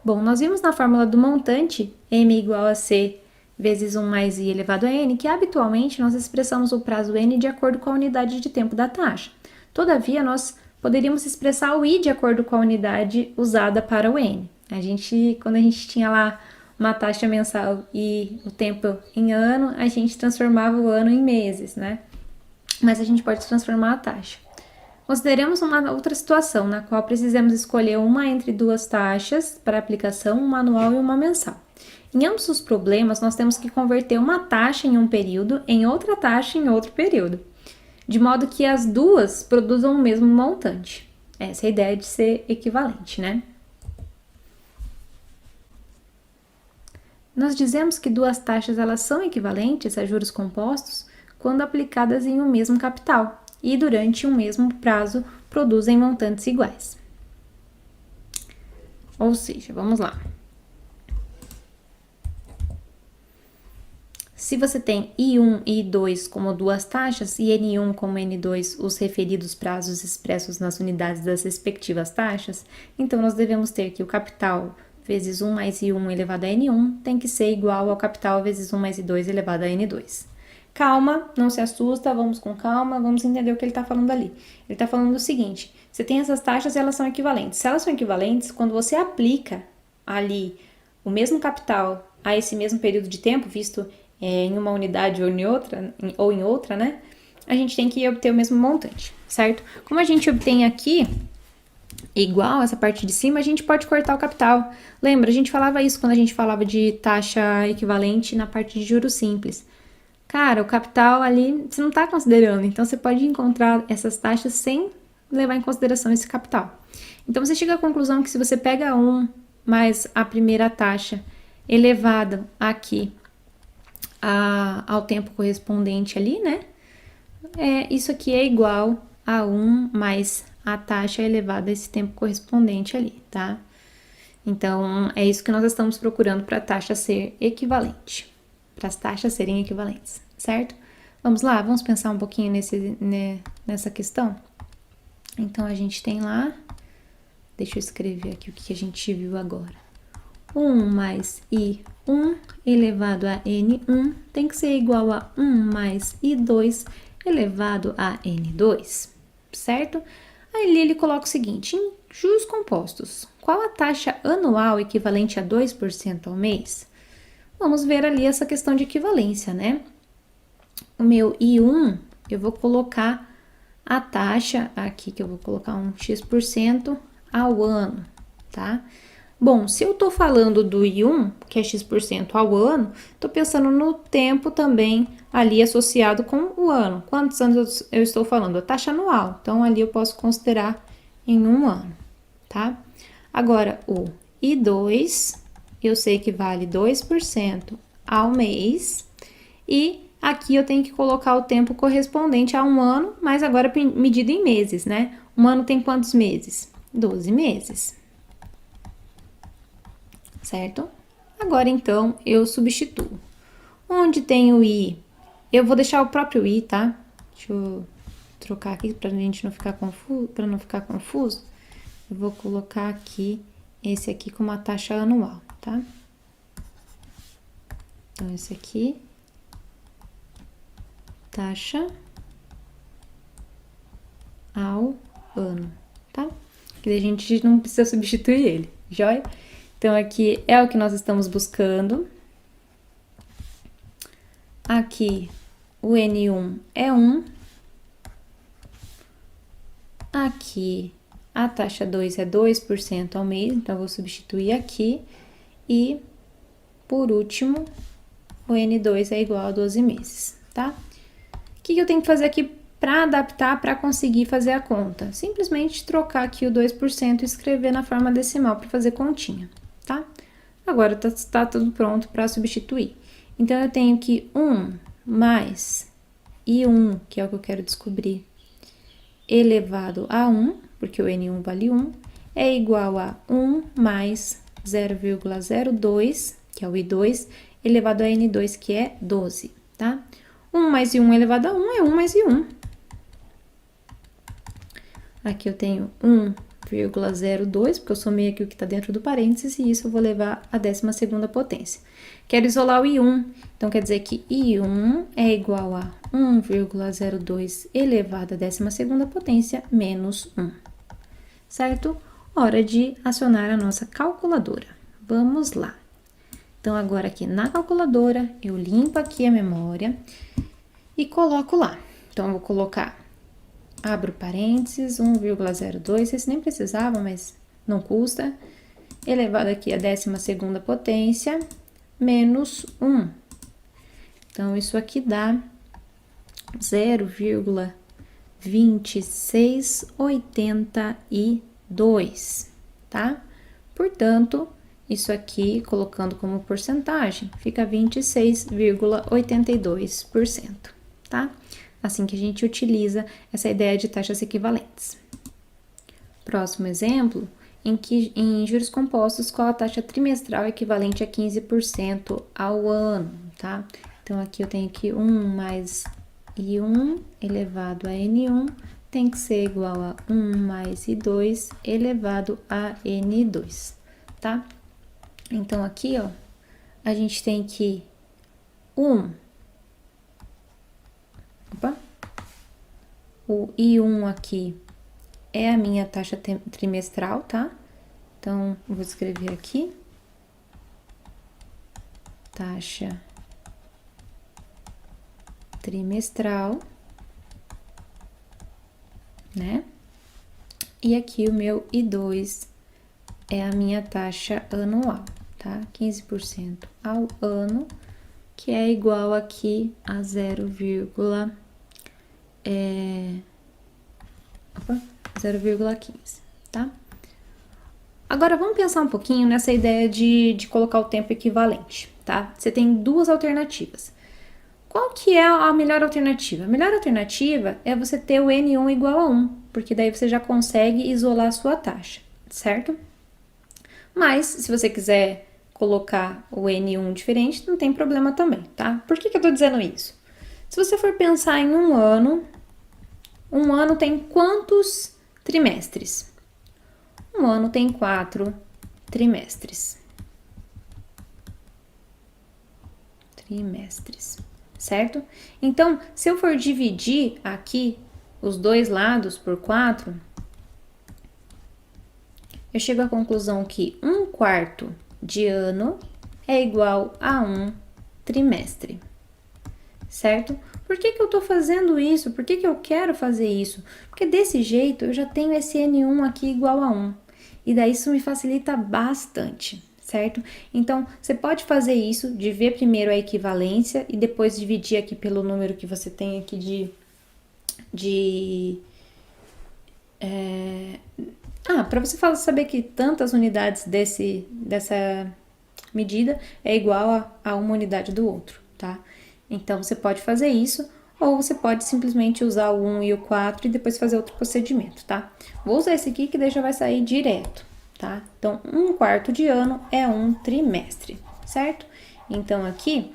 Bom, nós vimos na fórmula do montante, m igual a c vezes 1 mais i elevado a n, que habitualmente nós expressamos o prazo n de acordo com a unidade de tempo da taxa. Todavia, nós poderíamos expressar o i de acordo com a unidade usada para o n. Quando a gente tinha lá uma taxa mensal e o tempo em ano, a gente transformava o ano em meses, né? Mas a gente pode transformar a taxa. Consideremos uma outra situação, na qual precisamos escolher uma entre duas taxas para aplicação, uma anual e uma mensal. Em ambos os problemas, nós temos que converter uma taxa em um período em outra taxa em outro período, de modo que as duas produzam o mesmo montante. Essa é a ideia de ser equivalente, né? Nós dizemos que duas taxas elas são equivalentes a juros compostos quando aplicadas em um mesmo capital e durante um mesmo prazo produzem montantes iguais. Ou seja, vamos lá. Se você tem I1 e I2 como duas taxas e N1 como N2 os referidos prazos expressos nas unidades das respectivas taxas, então nós devemos ter que o capital vezes 1 mais I1 elevado a N1 tem que ser igual ao capital vezes 1 mais I2 elevado a N2. Calma, não se assusta, vamos com calma, vamos entender o que ele está falando ali. Ele está falando o seguinte, você tem essas taxas e elas são equivalentes. Se elas são equivalentes, quando você aplica ali o mesmo capital a esse mesmo período de tempo, visto em uma unidade ou em outra, né? A gente tem que obter o mesmo montante, certo? Como a gente obtém aqui igual essa parte de cima, a gente pode cortar o capital. Lembra, a gente falava isso quando a gente falava de taxa equivalente na parte de juros simples. Cara, o capital ali você não está considerando, então você pode encontrar essas taxas sem levar em consideração esse capital. Então você chega à conclusão que se você pega 1 mais a primeira taxa elevada aqui ao tempo correspondente ali, né? Isso aqui é igual a 1 mais a taxa elevada a esse tempo correspondente ali, tá? Então, é isso que nós estamos procurando para a taxa ser equivalente, para as taxas serem equivalentes, certo? Vamos lá, vamos pensar um pouquinho nessa questão? Então, a gente tem lá, deixa eu escrever aqui o que a gente viu agora. 1 mais I1 elevado a N1 tem que ser igual a 1 mais I2 elevado a N2, certo? Aí ele coloca o seguinte, em juros compostos, qual a taxa anual equivalente a 2% ao mês? Vamos ver ali essa questão de equivalência, né? O meu I1, eu vou colocar a taxa aqui, que eu vou colocar um X% ao ano, tá? Bom, se eu tô falando do I1, que é X% ao ano, tô pensando no tempo também ali associado com o ano. Quantos anos eu estou falando? A taxa anual. Então, ali eu posso considerar em um ano, tá? Agora, o I2, eu sei que vale 2% ao mês. E aqui eu tenho que colocar o tempo correspondente a um ano, mas agora medido em meses, né? Um ano tem quantos meses? 12 meses. Certo? Agora, então, eu substituo. Onde tem o i? Eu vou deixar o próprio i, tá? Deixa eu trocar aqui pra gente não ficar confuso, Eu vou colocar aqui, esse aqui como a taxa anual, tá? Então, esse aqui, taxa ao ano, tá? Que a gente não precisa substituir ele, joia? Então, aqui é o que nós estamos buscando. Aqui, o N1 é 1. Aqui, a taxa 2 é 2% ao mês, então, eu vou substituir aqui. E, por último, o N2 é igual a 12 meses, tá? O que eu tenho que fazer aqui para adaptar, para conseguir fazer a conta? Simplesmente trocar aqui o 2% e escrever na forma decimal para fazer continha. Tá? Agora tá tudo pronto para substituir. Então, eu tenho que 1 mais I1, que é o que eu quero descobrir, elevado a 1, porque o N1 vale 1, é igual a 1 mais 0,02, que é o I2, elevado a N2, que é 12, tá? 1 mais I1 elevado a 1 é 1 mais I1. Aqui eu tenho 1 1,02, porque eu somei aqui o que está dentro do parênteses, e isso eu vou levar à 12ª potência. Quero isolar o I1, então quer dizer que I1 é igual a 1,02 elevado à 12ª potência menos 1, certo? Hora de acionar a nossa calculadora. Vamos lá. Então, agora aqui na calculadora, eu limpo aqui a memória e coloco lá. Então, eu vou colocar, abro parênteses, 1,02, vocês nem precisavam, mas não custa, elevado aqui à 12ª potência, menos 1. Então, isso aqui dá 0,2682, tá? Portanto, isso aqui, colocando como porcentagem, fica 26,82%, tá? Assim que a gente utiliza essa ideia de taxas equivalentes. Próximo exemplo, em juros compostos, qual a taxa trimestral equivalente a 15% ao ano, tá? Então, aqui eu tenho que 1 mais I1 elevado a N1 tem que ser igual a 1 mais I2 elevado a N2, tá? Então, aqui, ó, a gente tem que o I1 aqui é a minha taxa trimestral, tá? Então, eu vou escrever aqui, taxa trimestral, né? E aqui o meu I2 é a minha taxa anual, tá? 15% ao ano, que é igual aqui a 0,15, tá? Agora, vamos pensar um pouquinho nessa ideia de colocar o tempo equivalente, tá? Você tem duas alternativas. Qual que é a melhor alternativa? A melhor alternativa é você ter o N1 igual a 1, porque daí você já consegue isolar a sua taxa, certo? Mas, se você quiser colocar o N1 diferente, não tem problema também, tá? Por que eu tô dizendo isso? Se você for pensar em um ano tem quantos trimestres? Um ano tem 4 trimestres. Certo? Então, se eu for dividir aqui os dois lados por 4, eu chego à conclusão que 1/4 de ano é igual a 1 trimestre, certo? Por que eu tô fazendo isso? Por que eu quero fazer isso? Porque desse jeito eu já tenho esse N1 aqui igual a 1, e daí isso me facilita bastante, certo? Então, você pode fazer isso, de ver primeiro a equivalência e depois dividir aqui pelo número que você tem aqui para você saber que tantas unidades dessa medida é igual a uma unidade do outro, tá? Então, você pode fazer isso, ou você pode simplesmente usar o 1 e o 4 e depois fazer outro procedimento, tá? Vou usar esse aqui que daí já vai sair direto, tá? Então, 1/4 de ano é um trimestre, certo? Então, aqui,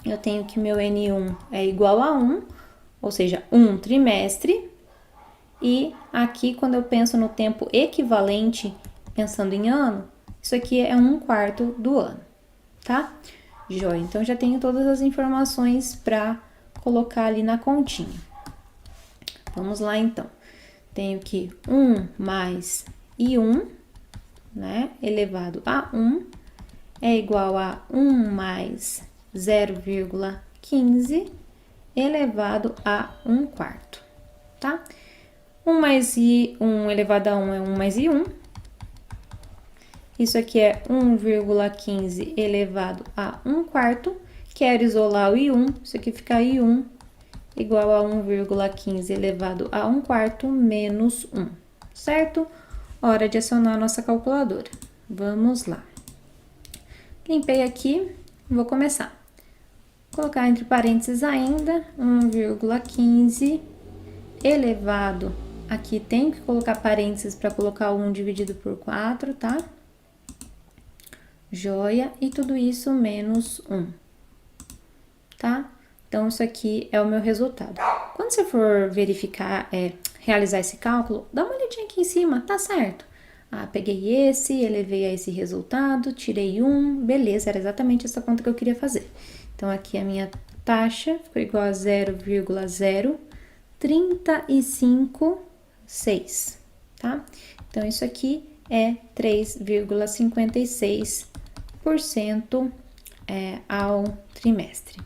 eu tenho que meu N1 é igual a 1, ou seja, um trimestre. E aqui, quando eu penso no tempo equivalente, pensando em ano, isso aqui é 1/4 do ano, tá? Joia, então já tenho todas as informações para colocar ali na continha. Vamos lá, então. Tenho que 1 mais I1, né, elevado a 1, é igual a 1 mais 0,15 elevado a 1/4, tá? 1 mais I1 elevado a 1 é 1 mais I1. Isso aqui é 1,15 elevado a 1/4. Quero isolar o I1, isso aqui fica I1 igual a 1,15 elevado a 1/4 menos 1, certo? Hora de acionar a nossa calculadora. Vamos lá. Limpei aqui, vou começar. Vou colocar entre parênteses ainda, 1,15 elevado, aqui tem que colocar parênteses para colocar o 1 dividido por 4, tá? Joia, e tudo isso menos 1, tá? Então, isso aqui é o meu resultado. Quando você for verificar, realizar esse cálculo, dá uma olhadinha tinha aqui em cima, tá certo. Ah, peguei esse, elevei a esse resultado, tirei 1, beleza, era exatamente essa conta que eu queria fazer. Então, aqui a minha taxa ficou igual a 0,0356, tá? Então, isso aqui é 3,56% ao trimestre,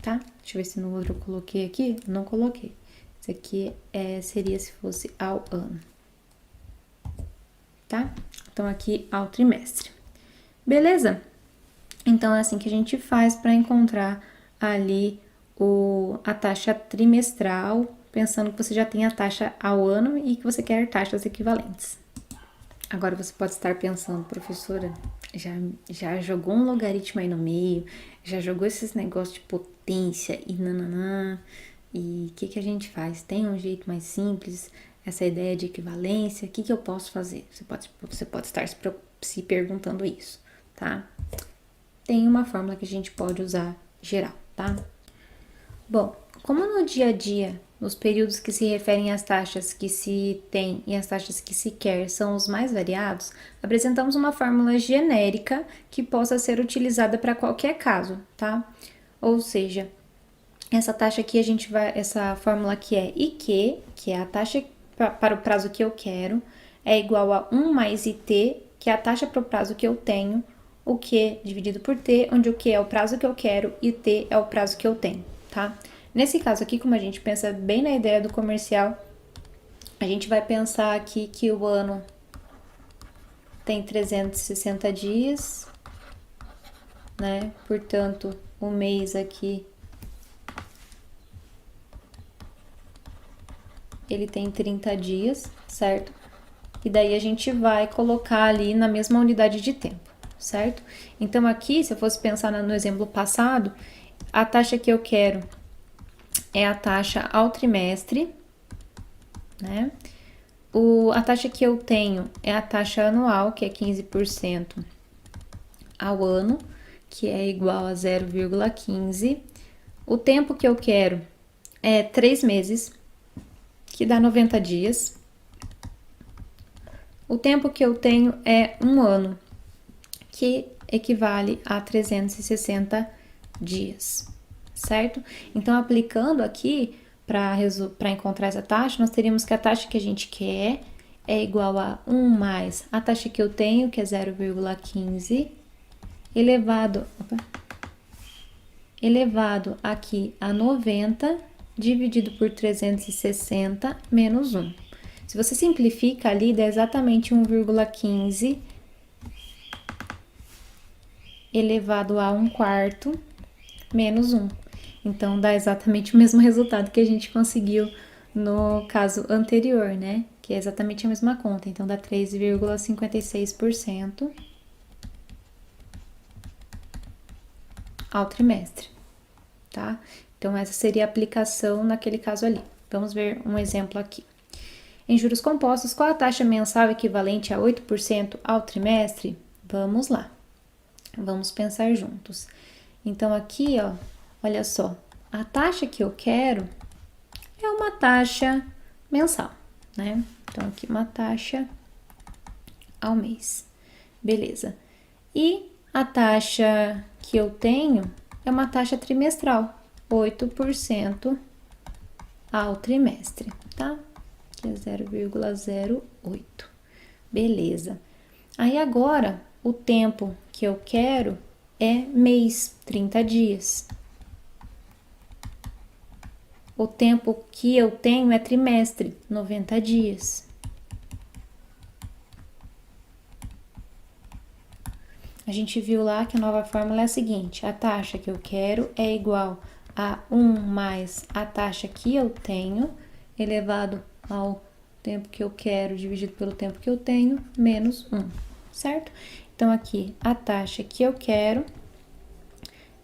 tá? Deixa eu ver se no outro eu coloquei aqui. Não coloquei. Isso aqui seria se fosse ao ano, tá? Então, aqui ao trimestre. Beleza? Então, é assim que a gente faz para encontrar ali a taxa trimestral, pensando que você já tem a taxa ao ano e que você quer taxas equivalentes. Agora você pode estar pensando, professora, já jogou um logaritmo aí no meio, já jogou esses negócios de potência e nananã, e o que a gente faz? Tem um jeito mais simples, essa ideia de equivalência, o que eu posso fazer? Você pode estar se perguntando isso, tá? Tem uma fórmula que a gente pode usar geral, tá? Bom, como no dia a dia, os períodos que se referem às taxas que se tem e às taxas que se quer são os mais variados, apresentamos uma fórmula genérica que possa ser utilizada para qualquer caso, tá? Ou seja, essa taxa aqui essa fórmula aqui é IQ, que é a taxa para o prazo que eu quero, é igual a 1 mais IT, que é a taxa para o prazo que eu tenho, o Q dividido por T, onde o Q é o prazo que eu quero e o T é o prazo que eu tenho, tá? Nesse caso aqui, como a gente pensa bem na ideia do comercial, a gente vai pensar aqui que o ano tem 360 dias, né? Portanto, o mês aqui, ele tem 30 dias, certo? E daí a gente vai colocar ali na mesma unidade de tempo, certo? Então aqui, se eu fosse pensar no exemplo passado, a taxa que eu quero é a taxa ao trimestre, né? A taxa que eu tenho é a taxa anual, que é 15% ao ano, que é igual a 0,15. O tempo que eu quero é 3 meses, que dá 90 dias. O tempo que eu tenho é 1 ano, que equivale a 360 dias, certo? Então, aplicando aqui, para encontrar essa taxa, nós teríamos que a taxa que a gente quer é igual a 1 mais a taxa que eu tenho, que é 0,15, elevado aqui a 90, dividido por 360, menos 1. Se você simplifica ali, dá exatamente 1,15 elevado a 1/4 menos 1. Então, dá exatamente o mesmo resultado que a gente conseguiu no caso anterior, né? Que é exatamente a mesma conta. Então, dá 3,56% ao trimestre, tá? Então, essa seria a aplicação naquele caso ali. Vamos ver um exemplo aqui. Em juros compostos, qual a taxa mensal equivalente a 8% ao trimestre? Vamos lá. Vamos pensar juntos. Então, aqui, ó, olha só, a taxa que eu quero é uma taxa mensal, né? Então, aqui uma taxa ao mês. Beleza. E a taxa que eu tenho é uma taxa trimestral, 8% ao trimestre, tá? Que é 0,08. Beleza. Aí agora, o tempo que eu quero é mês, 30 dias. O tempo que eu tenho é trimestre, 90 dias. A gente viu lá que a nova fórmula é a seguinte: a taxa que eu quero é igual a 1 mais a taxa que eu tenho, elevado ao tempo que eu quero, dividido pelo tempo que eu tenho, menos 1, certo? Então, aqui, a taxa que eu quero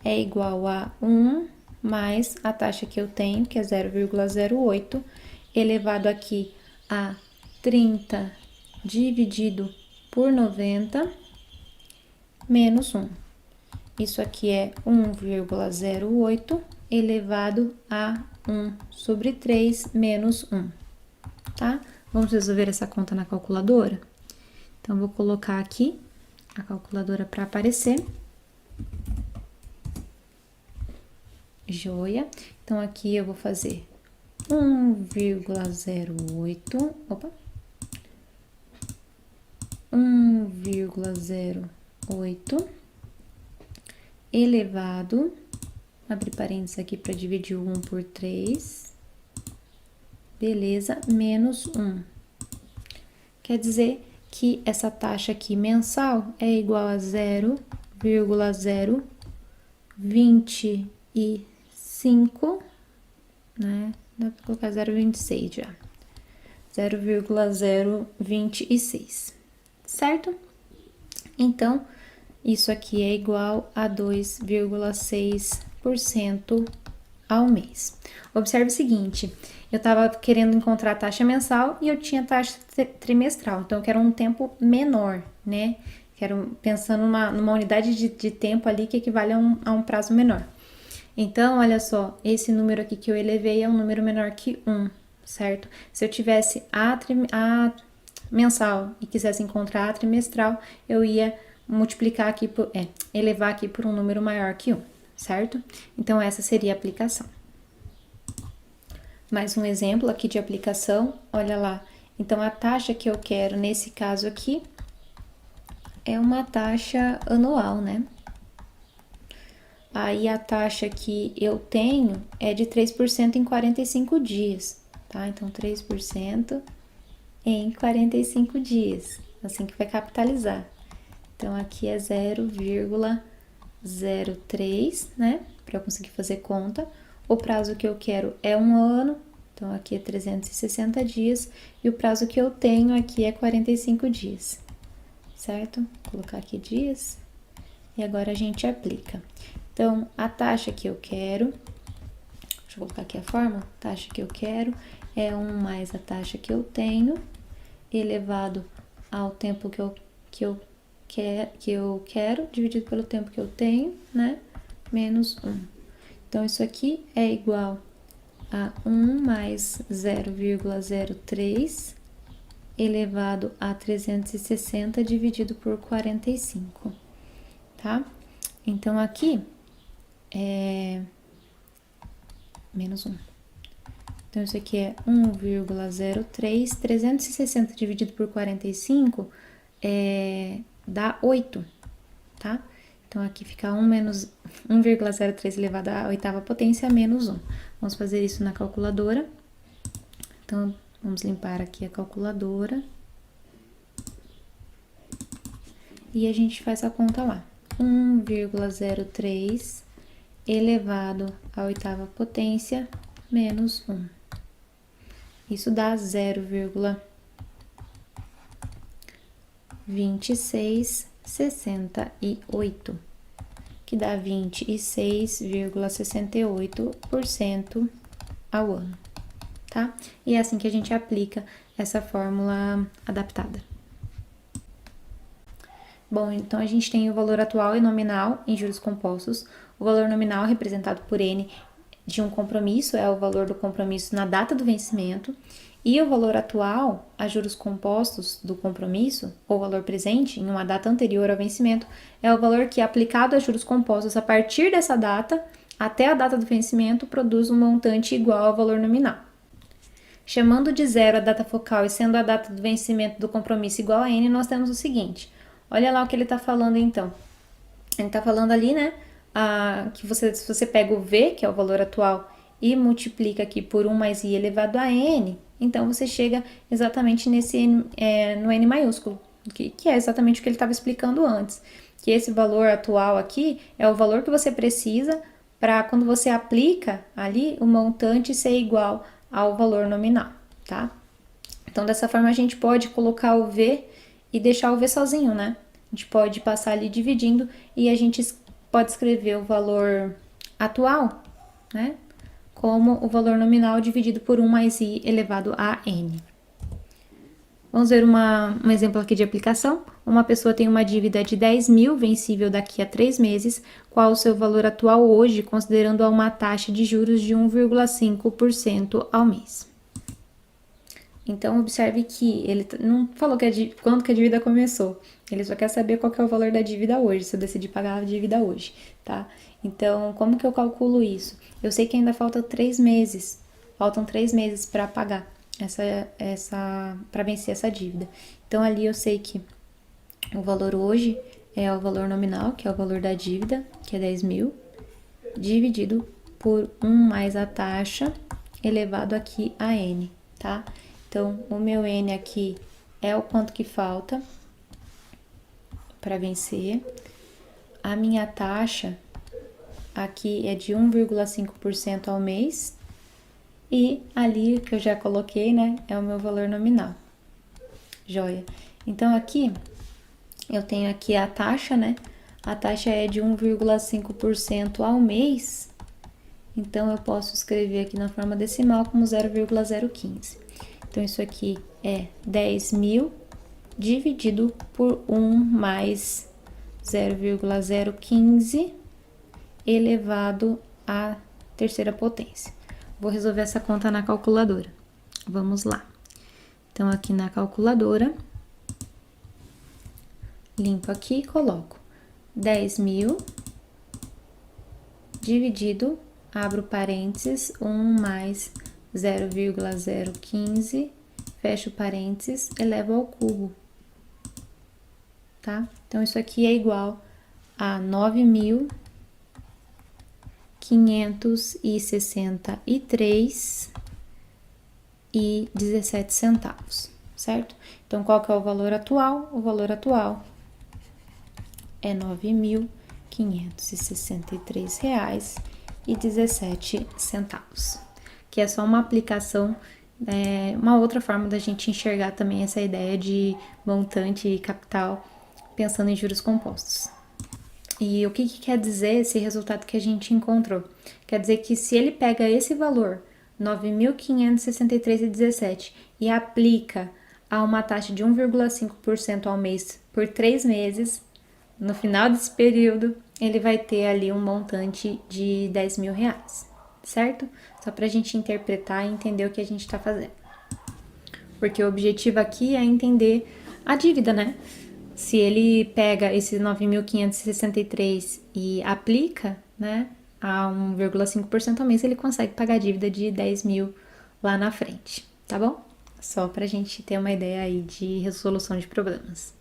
é igual a 1 mais a taxa que eu tenho, que é 0,08, elevado aqui a 30 dividido por 90, menos 1. Isso aqui é 1,08 elevado a 1 sobre 3 menos 1, tá? Vamos resolver essa conta na calculadora? Então, vou colocar aqui a calculadora para aparecer. Joia. Então, aqui eu vou fazer 1,08, opa, 1,08 elevado, abre parênteses aqui para dividir o 1 por 3, beleza, menos 1. Quer dizer que essa taxa aqui mensal é igual a 0,025, né? Dá para colocar 0,26 já. 0,026, certo? Então, isso aqui é igual a 2,6% ao mês. Observe o seguinte, eu estava querendo encontrar a taxa mensal e eu tinha taxa trimestral, então eu quero um tempo menor, né? Quero pensando numa unidade de tempo ali que equivale a um prazo menor. Então, olha só, esse número aqui que eu elevei é um número menor que 1, certo? Se eu tivesse a mensal e quisesse encontrar a trimestral, eu ia multiplicar aqui elevar aqui por um número maior que 1, certo? Então, essa seria a aplicação. Mais um exemplo aqui de aplicação, olha lá. Então, a taxa que eu quero nesse caso aqui é uma taxa anual, né? Aí, a taxa que eu tenho é de 3% em 45 dias, tá? Então, 3% em 45 dias, assim que vai capitalizar. Então, aqui é 0,03, né? Para eu conseguir fazer conta. O prazo que eu quero é 1 ano, então aqui é 360 dias. E o prazo que eu tenho aqui é 45 dias, certo? Vou colocar aqui dias. E agora a gente aplica. Então, a taxa que eu quero, deixa eu colocar aqui a fórmula, a taxa que eu quero é 1 mais a taxa que eu tenho, elevado ao tempo que eu quero, dividido pelo tempo que eu tenho, né? Menos 1. Então, isso aqui é igual a 1 mais 0,03 elevado a 360 dividido por 45, tá? Então, aqui é menos 1. Então, isso aqui é 1,03, 360 dividido por 45 dá 8, tá? Então, aqui fica 1 menos 1,03 elevado à oitava potência menos 1. Vamos fazer isso na calculadora. Então, vamos limpar aqui a calculadora. E a gente faz a conta lá. 1,03 elevado à oitava potência menos 1. Isso dá 0,2668, que dá 26,68% ao ano, tá? E é assim que a gente aplica essa fórmula adaptada. Bom, então a gente tem o valor atual e nominal em juros compostos. O valor nominal representado por N de um compromisso é o valor do compromisso na data do vencimento, e o valor atual a juros compostos do compromisso, ou valor presente em uma data anterior ao vencimento, é o valor que, aplicado a juros compostos a partir dessa data até a data do vencimento, produz um montante igual ao valor nominal. Chamando de zero a data focal e sendo a data do vencimento do compromisso igual a N, nós temos o seguinte. Olha lá o que ele está falando, então. Ele está falando ali, né, que se você pega o V, que é o valor atual, e multiplica aqui por 1 mais I elevado a N, então você chega exatamente nesse no N maiúsculo, que é exatamente o que ele estava explicando antes. Que esse valor atual aqui é o valor que você precisa para, quando você aplica ali, o montante ser igual ao valor nominal, tá? Então, dessa forma, a gente pode colocar o V e deixar o V sozinho, né? A gente pode passar ali dividindo e a gente pode escrever o valor atual, né? Como o valor nominal dividido por 1 mais I elevado a N. Vamos ver um exemplo aqui de aplicação. Uma pessoa tem uma dívida de 10 mil vencível daqui a 3 meses. Qual o seu valor atual hoje, considerando uma taxa de juros de 1,5% ao mês? Então, observe que ele não falou quando que a dívida começou. Ele só quer saber qual que é o valor da dívida hoje, se eu decidir pagar a dívida hoje, tá? Então, como que eu calculo isso? Eu sei que ainda faltam 3 meses. Faltam 3 meses para pagar para vencer essa dívida. Então, ali eu sei que o valor hoje é o valor nominal, que é o valor da dívida, que é 10 mil, dividido por 1 mais a taxa elevado aqui a N, tá? Então, o meu N aqui é o quanto que falta para vencer. A minha taxa aqui é de 1,5% ao mês. E ali que eu já coloquei, né, é o meu valor nominal. Joia. Então, aqui, eu tenho aqui a taxa, né? A taxa é de 1,5% ao mês. Então, eu posso escrever aqui na forma decimal como 0,015. Então, isso aqui é 10 mil dividido por 1 mais 0,015 elevado à terceira potência. Vou resolver essa conta na calculadora. Vamos lá. Então, aqui na calculadora, limpo aqui e coloco 10 mil dividido, abro parênteses, 1 mais 0,015, fecho parênteses, elevo ao cubo, tá? Então, isso aqui é igual a 9.563,17 centavos, certo? Então, qual que é o valor atual? O valor atual é R$ 9.563,17, que é só uma aplicação, uma outra forma da gente enxergar também essa ideia de montante e capital pensando em juros compostos. E o que quer dizer esse resultado que a gente encontrou? Quer dizer que se ele pega esse valor, 9.563,17, e aplica a uma taxa de 1,5% ao mês por 3 meses, no final desse período, ele vai ter ali um montante de 10 mil reais, certo? Só para a gente interpretar e entender o que a gente está fazendo. Porque o objetivo aqui é entender a dívida, né? Se ele pega esses 9.563 e aplica, né, a 1,5% ao mês, ele consegue pagar a dívida de 10 mil lá na frente, tá bom? Só pra gente ter uma ideia aí de resolução de problemas.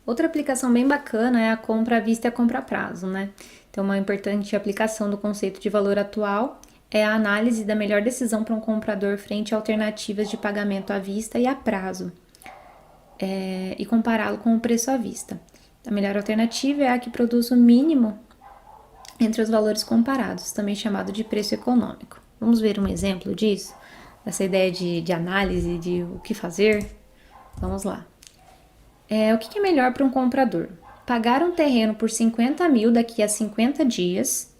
Outra aplicação bem bacana é a compra à vista e a compra a prazo, né? Então, uma importante aplicação do conceito de valor atual é a análise da melhor decisão para um comprador frente a alternativas de pagamento à vista e a prazo. E compará-lo com o preço à vista. A melhor alternativa é a que produz o mínimo entre os valores comparados, também chamado de preço econômico. Vamos ver um exemplo disso? Dessa ideia de análise, de o que fazer? Vamos lá. O que é melhor para um comprador? Pagar um terreno por 50 mil daqui a 50 dias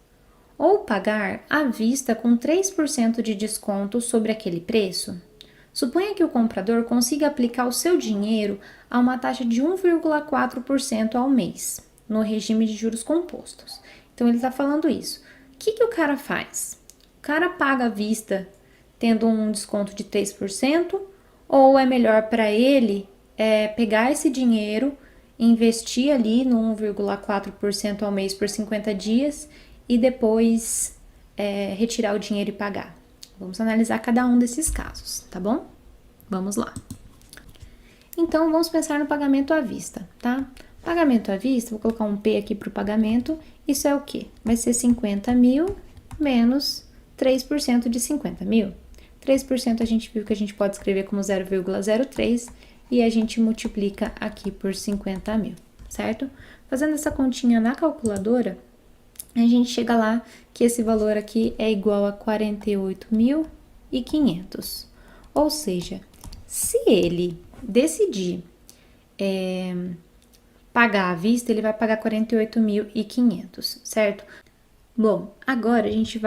ou pagar à vista com 3% de desconto sobre aquele preço? Suponha que o comprador consiga aplicar o seu dinheiro a uma taxa de 1,4% ao mês, no regime de juros compostos. Então, ele está falando isso. O que o cara faz? O cara paga à vista tendo um desconto de 3%, ou é melhor para ele pegar esse dinheiro, investir ali no 1,4% ao mês por 50 dias e depois retirar o dinheiro e pagar? Vamos analisar cada um desses casos, tá bom? Vamos lá. Então, vamos pensar no pagamento à vista, tá? Pagamento à vista, vou colocar um P aqui para o pagamento. Isso é o quê? Vai ser 50 mil menos 3% de 50 mil. 3% a gente viu que a gente pode escrever como 0,03 e a gente multiplica aqui por 50 mil, certo? Fazendo essa continha na calculadora, a gente chega lá que esse valor aqui é igual a 48.500. Ou seja, se ele decidir pagar à vista, ele vai pagar 48.500, certo? Bom, agora a gente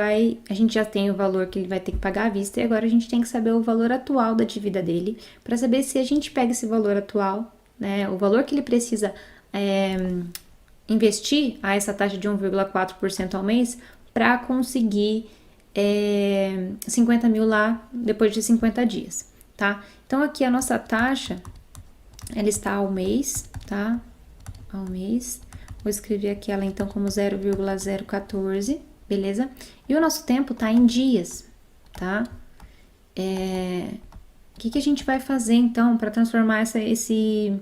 já tem o valor que ele vai ter que pagar à vista e agora a gente tem que saber o valor atual da dívida dele para saber se a gente pega esse valor atual, né, o valor que ele precisa investir a essa taxa de 1,4% ao mês para conseguir 50 mil lá depois de 50 dias. tá? Então, aqui a nossa taxa, ela está ao mês, tá? Ao mês. Vou escrever aqui ela, então, como 0,014, beleza? E o nosso tempo tá em dias, tá? O que a gente vai fazer, então, para transformar esse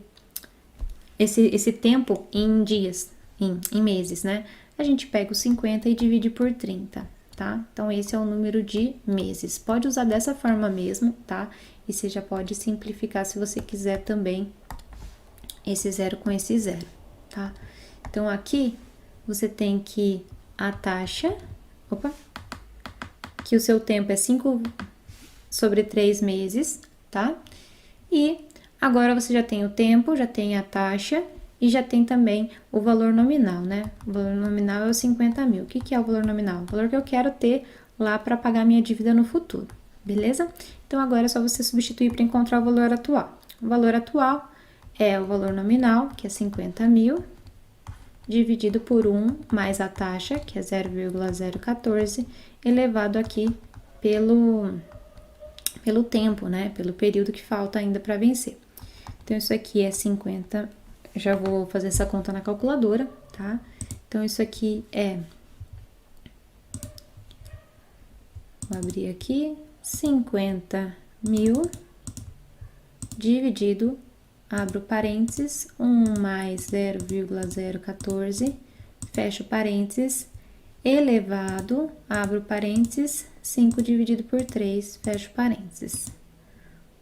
tempo em dias, em meses, né? A gente pega os 50 e divide por 30, tá? Então, esse é o número de meses. Pode usar dessa forma mesmo, tá? E você já pode simplificar se você quiser também esse zero com esse zero, tá? Então, aqui você tem que a taxa, que o seu tempo é 5 sobre 3 meses, tá? E agora você já tem o tempo, já tem a taxa e já tem também o valor nominal, né? O valor nominal é os 50 mil. O que é o valor nominal? O valor que eu quero ter lá para pagar minha dívida no futuro, beleza? Então, agora é só você substituir para encontrar o valor atual. O valor atual é o valor nominal, que é 50 mil, dividido por 1 mais a taxa, que é 0,014, elevado aqui pelo tempo, né? Pelo período que falta ainda para vencer. Então, isso aqui é 50, já vou fazer essa conta na calculadora, tá? Então, isso aqui é, vou abrir aqui, 50 mil dividido, abro parênteses, 1 mais 0,014, fecho parênteses, elevado, abro parênteses, 5 dividido por 3, fecho parênteses.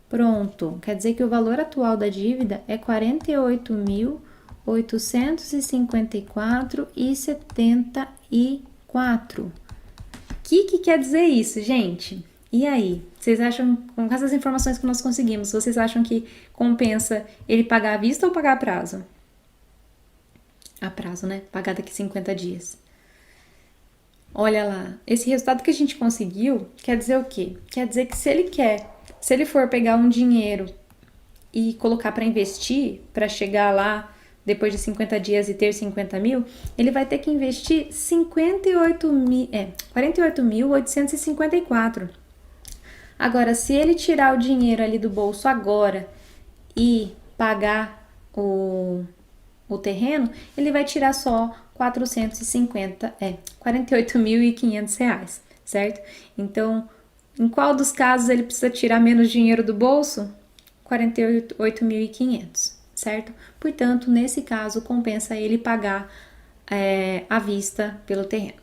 Pronto, quer dizer que o valor atual da dívida é 48.854,74. O que quer dizer isso, gente? E aí? Vocês acham, com essas informações que nós conseguimos, vocês acham que compensa ele pagar à vista ou pagar a prazo? A prazo, né? Pagar daqui 50 dias. Olha lá, esse resultado que a gente conseguiu quer dizer o quê? Quer dizer que se ele for pegar um dinheiro e colocar para investir, para chegar lá depois de 50 dias e ter 50 mil, ele vai ter que investir 48.854. Agora, se ele tirar o dinheiro ali do bolso agora e pagar o terreno, ele vai tirar só 48.500 reais, certo? Então, em qual dos casos ele precisa tirar menos dinheiro do bolso? 48.500, certo? Portanto, nesse caso, compensa ele pagar à vista pelo terreno.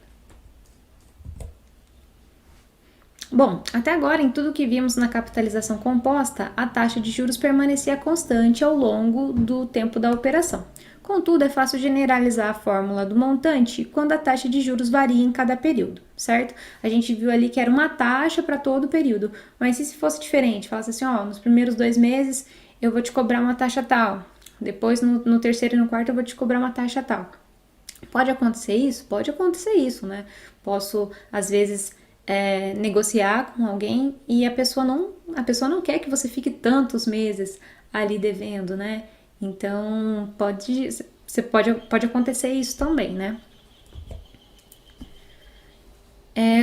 Bom, até agora, em tudo que vimos na capitalização composta, a taxa de juros permanecia constante ao longo do tempo da operação. Contudo, é fácil generalizar a fórmula do montante quando a taxa de juros varia em cada período, certo? A gente viu ali que era uma taxa para todo o período, mas e se fosse diferente? Falasse assim, ó, nos primeiros 2 meses eu vou te cobrar uma taxa tal, depois no terceiro e no quarto eu vou te cobrar uma taxa tal. Pode acontecer isso? Pode acontecer isso, né? Posso, às vezes, negociar com alguém e a pessoa não quer que você fique tantos meses ali devendo, né? Então, pode acontecer isso também, né?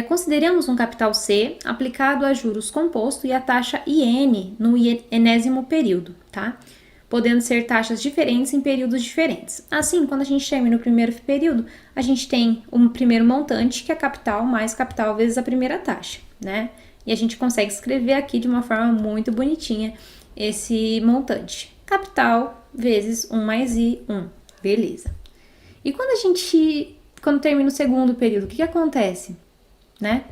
Consideramos um capital C aplicado a juros composto e a taxa IN no enésimo período, tá? Podendo ser taxas diferentes em períodos diferentes. Assim, quando a gente termina o primeiro período, a gente tem um primeiro montante, que é capital mais capital vezes a primeira taxa, né? E a gente consegue escrever aqui de uma forma muito bonitinha esse montante. Capital vezes 1 mais I1, beleza. E quando termina o segundo período, o que acontece, né?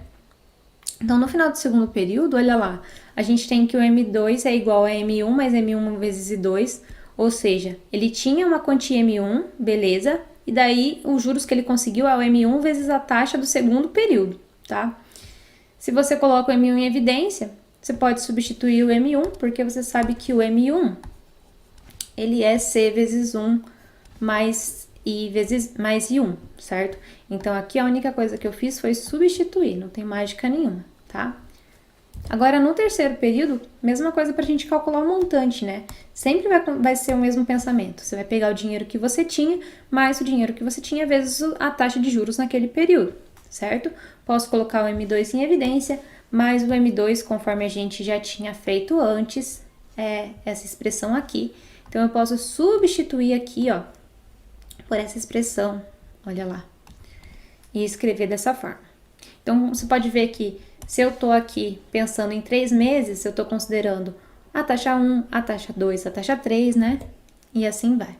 Então, no final do segundo período, olha lá, a gente tem que o M2 é igual a M1 mais M1 vezes I2, ou seja, ele tinha uma quantia M1, beleza, e daí os juros que ele conseguiu é o M1 vezes a taxa do segundo período, tá? Se você coloca o M1 em evidência, você pode substituir o M1, porque você sabe que o M1, ele é C vezes 1 mais I1, certo? Então, aqui a única coisa que eu fiz foi substituir, não tem mágica nenhuma, tá? Agora, no terceiro período, mesma coisa para a gente calcular o montante, né? Sempre vai ser o mesmo pensamento. Você vai pegar o dinheiro que você tinha, mais o dinheiro que você tinha, vezes a taxa de juros naquele período, certo? Posso colocar o M2 em evidência, mais o M2, conforme a gente já tinha feito antes, é essa expressão aqui. Então, eu posso substituir aqui, ó, por essa expressão, olha lá, e escrever dessa forma. Então, você pode ver que se eu tô aqui pensando em 3 meses, eu tô considerando a taxa 1, a taxa 2, a taxa 3, né? E assim vai.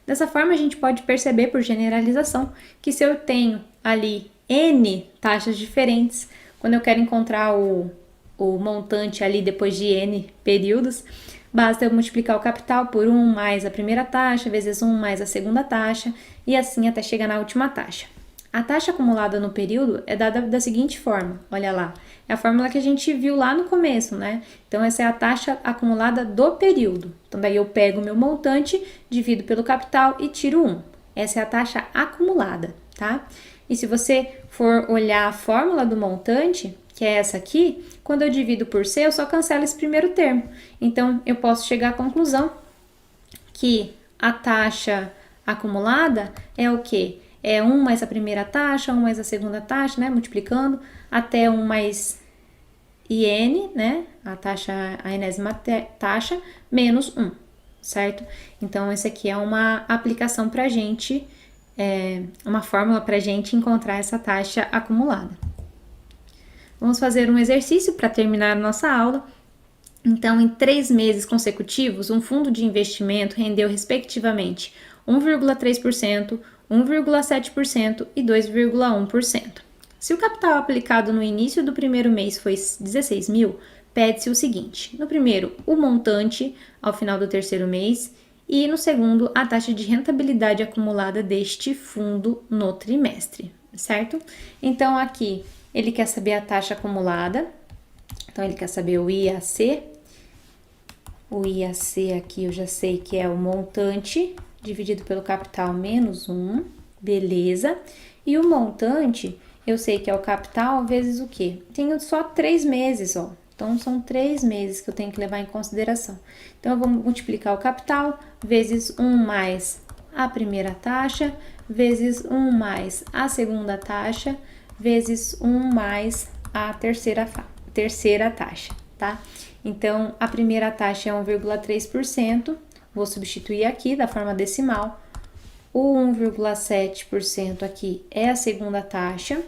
Dessa forma, a gente pode perceber, por generalização, que se eu tenho ali N taxas diferentes, quando eu quero encontrar o montante ali depois de N períodos, basta eu multiplicar o capital por 1 mais a primeira taxa, vezes 1 mais a segunda taxa, e assim até chegar na última taxa. A taxa acumulada no período é dada da seguinte forma, olha lá, é a fórmula que a gente viu lá no começo, né? Então, essa é a taxa acumulada do período. Então, daí eu pego o meu montante, divido pelo capital e tiro 1. Essa é a taxa acumulada, tá? E se você for olhar a fórmula do montante, que é essa aqui, quando eu divido por C, eu só cancelo esse primeiro termo. Então, eu posso chegar à conclusão que a taxa acumulada é o quê? É 1 mais a primeira taxa, 1 mais a segunda taxa, né? Multiplicando até 1 mais IN, né? A enésima taxa, menos 1, certo? Então, essa aqui é uma aplicação pra gente, uma fórmula pra gente encontrar essa taxa acumulada. Vamos fazer um exercício para terminar a nossa aula. Então, em 3 meses consecutivos, um fundo de investimento rendeu, respectivamente, 1,3%, 1,7% e 2,1%. Se o capital aplicado no início do primeiro mês foi 16 mil, pede-se o seguinte: no primeiro, o montante ao final do terceiro mês e no segundo, a taxa de rentabilidade acumulada deste fundo no trimestre, certo? Então, aqui ele quer saber a taxa acumulada, então ele quer saber o IAC. O IAC aqui eu já sei que é o montante dividido pelo capital menos 1, beleza. E o montante, eu sei que é o capital vezes o quê? Tenho só 3 meses, ó. Então, são 3 meses que eu tenho que levar em consideração. Então, eu vou multiplicar o capital vezes 1 mais a primeira taxa, vezes 1 mais a segunda taxa, vezes 1 mais a terceira taxa, tá? Então, a primeira taxa é 1,3%, vou substituir aqui da forma decimal. O 1,7% aqui é a segunda taxa,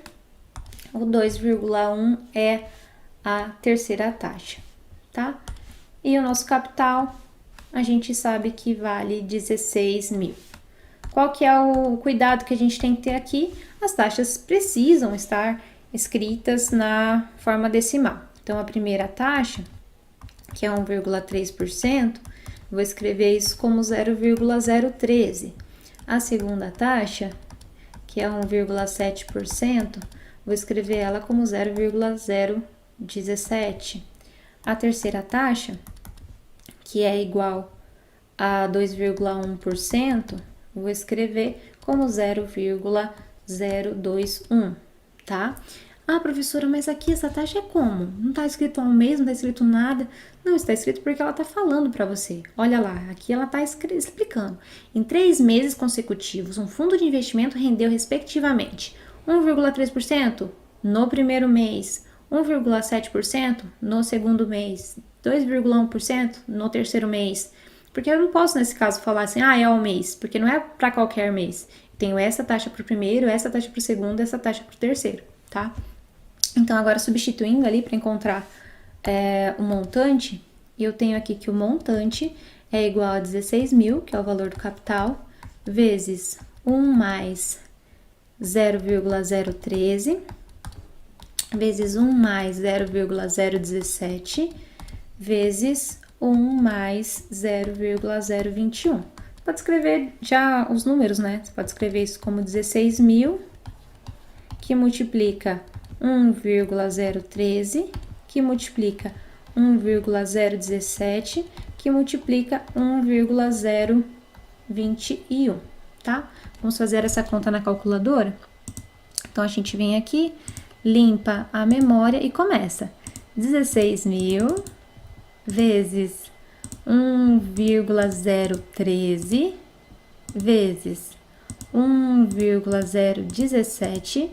o 2,1 é a terceira taxa, tá? E o nosso capital, a gente sabe que vale 16 mil. Qual que é o cuidado que a gente tem que ter aqui? As taxas precisam estar escritas na forma decimal. Então, a primeira taxa, que é 1,3%, vou escrever isso como 0,013. A segunda taxa, que é 1,7%, vou escrever ela como 0,017. A terceira taxa, que é igual a 2,1%, vou escrever como 0,021, tá? Ah, professora, mas aqui essa taxa é como? Não está escrito ao mês, não está escrito nada. Não, está escrito porque ela está falando para você. Olha lá, aqui ela está explicando. Em 3 meses consecutivos, um fundo de investimento rendeu, respectivamente, 1,3% no primeiro mês, 1,7% no segundo mês, 2,1% no terceiro mês. Porque eu não posso, nesse caso, falar assim, é ao mês, porque não é para qualquer mês. Eu tenho essa taxa para o primeiro, essa taxa para o segundo, essa taxa para o terceiro, tá? Então, agora substituindo ali para encontrar o montante, eu tenho aqui que o montante é igual a 16 mil, que é o valor do capital, vezes 1 mais 0,013, vezes 1 mais 0,017, vezes 1 mais 0,021. Pode escrever já os números, né? Você pode escrever isso como 16 mil, que multiplica 1,013, que multiplica 1,017, que multiplica 1,021, tá? Vamos fazer essa conta na calculadora? Então, a gente vem aqui, limpa a memória e começa. 16 mil vezes 1,013 vezes 1,017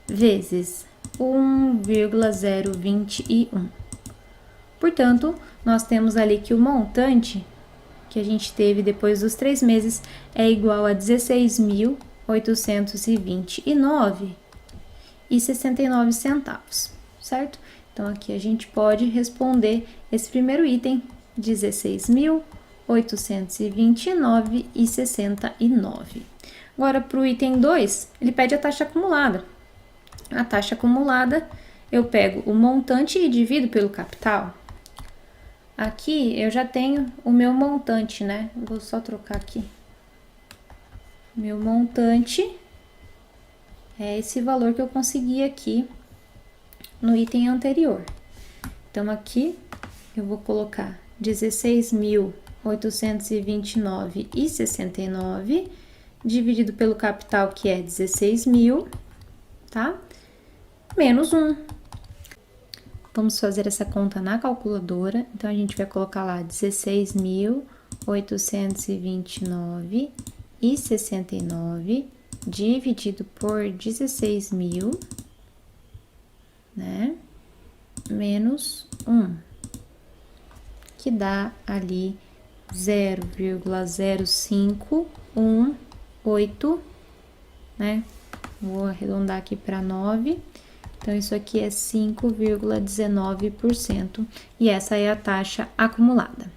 vezes 1,021. Portanto, nós temos ali que o montante que a gente teve depois dos 3 meses é igual a 16.829,69 centavos, certo? Então, aqui a gente pode responder esse primeiro item, 16.829,69. Agora, para o item 2, ele pede a taxa acumulada. A taxa acumulada, eu pego o montante e divido pelo capital. Aqui eu já tenho o meu montante, né? Vou só trocar aqui. Meu montante é esse valor que eu consegui aqui no item anterior. Então, aqui eu vou colocar 16.829,69 dividido pelo capital, que é 16.000, tá? Menos 1. Vamos fazer essa conta na calculadora. Então, a gente vai colocar lá 16.829,69 dividido por 16.000, né? Menos 1, que dá ali 0,0518, né? Vou arredondar aqui para 9. Então, isso aqui é 5,19%, e essa é a taxa acumulada.